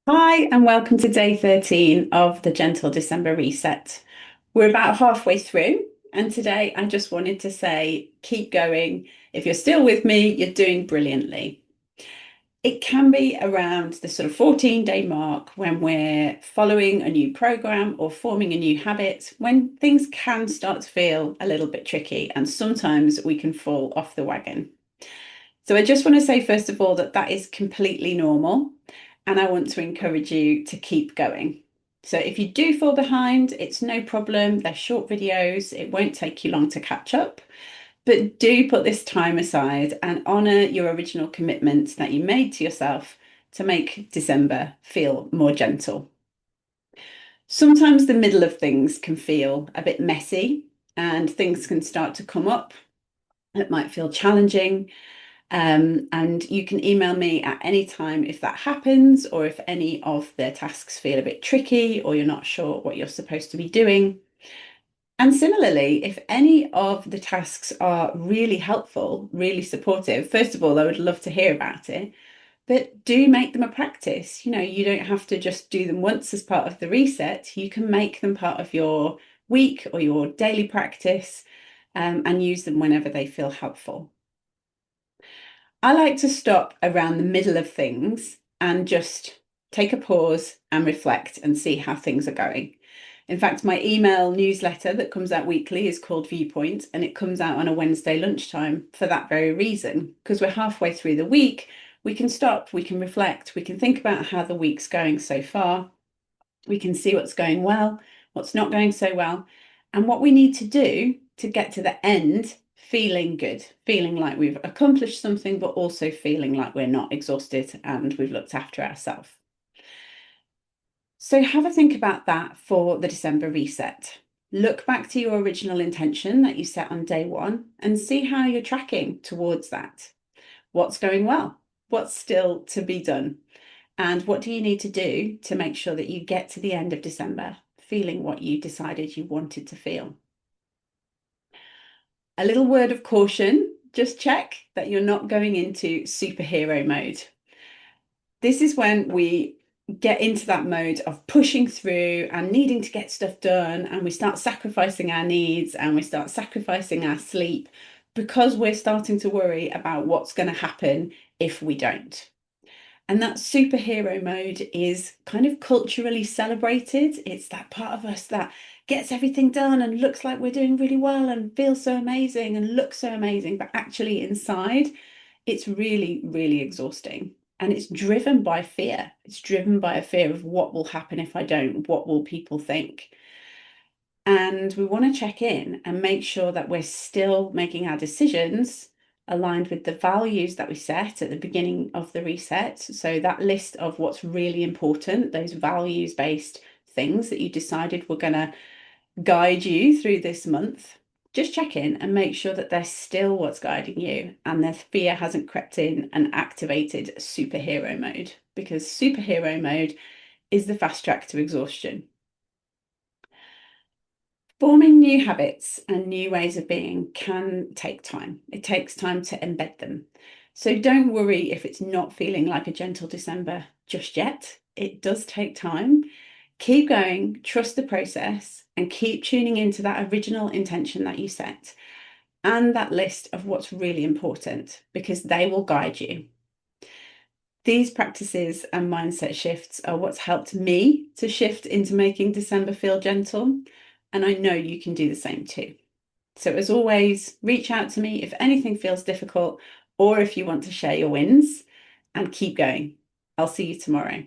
Hi, and welcome to day 13 of the Gentle December Reset. We're about halfway through, and today I just wanted to say, keep going. If you're still with me, you're doing brilliantly. It can be around the sort of 14-day mark when we're following a new program or forming a new habit, when things can start to feel a little bit tricky, and sometimes we can fall off the wagon. So I just want to say, first of all, that that is completely normal. And I want to encourage you to keep going. So if you do fall behind, it's no problem. They're short videos. It won't take you long to catch up. But do put this time aside and honor your original commitments that you made to yourself to make December feel more gentle. Sometimes the middle of things can feel a bit messy and things can start to come up. It might feel challenging. And you can email me at any time if that happens, or if any of the tasks feel a bit tricky, or you're not sure what you're supposed to be doing. And similarly, if any of the tasks are really helpful, really supportive, first of all, I would love to hear about it. But do make them a practice. You don't have to just do them once as part of the reset. You can make them part of your week or your daily practice, and use them whenever they feel helpful. I like to stop around the middle of things and just take a pause and reflect and see how things are going. In fact, my email newsletter that comes out weekly is called Viewpoint, and it comes out on a Wednesday lunchtime for that very reason. Because we're halfway through the week, we can stop, we can reflect, we can think about how the week's going so far. We can see what's going well, what's not going so well, and what we need to do to get to the end feeling good, feeling like we've accomplished something, but also feeling like we're not exhausted and we've looked after ourselves. So have a think about that for the December reset. Look back to your original intention that you set on day one and see how you're tracking towards that. What's going well? What's still to be done? And what do you need to do to make sure that you get to the end of December feeling what you decided you wanted to feel? A little word of caution, just check that you're not going into superhero mode. This is when we get into that mode of pushing through and needing to get stuff done, and we start sacrificing our needs and we start sacrificing our sleep because we're starting to worry about what's going to happen if we don't. And that superhero mode is kind of culturally celebrated. It's that part of us that gets everything done and looks like we're doing really well and feels so amazing and looks so amazing. But actually, inside, it's really, really exhausting. And it's driven by fear. It's driven by a fear of what will happen if I don't? What will people think? And we want to check in and make sure that we're still making our decisions aligned with the values that we set at the beginning of the reset. So that list of what's really important, those values-based things that you decided were going to guide you through this month, just check in and make sure that they're still what's guiding you and the fear hasn't crept in and activated superhero mode, because superhero mode is the fast track to exhaustion. Forming new habits and new ways of being can take time. It takes time to embed them. So don't worry if it's not feeling like a gentle December just yet. It does take time. Keep going, trust the process, and keep tuning into that original intention that you set and that list of what's really important, because they will guide you. These practices and mindset shifts are what's helped me to shift into making December feel gentle. And I know you can do the same too. So, as always, reach out to me if anything feels difficult or if you want to share your wins, and keep going. I'll see you tomorrow.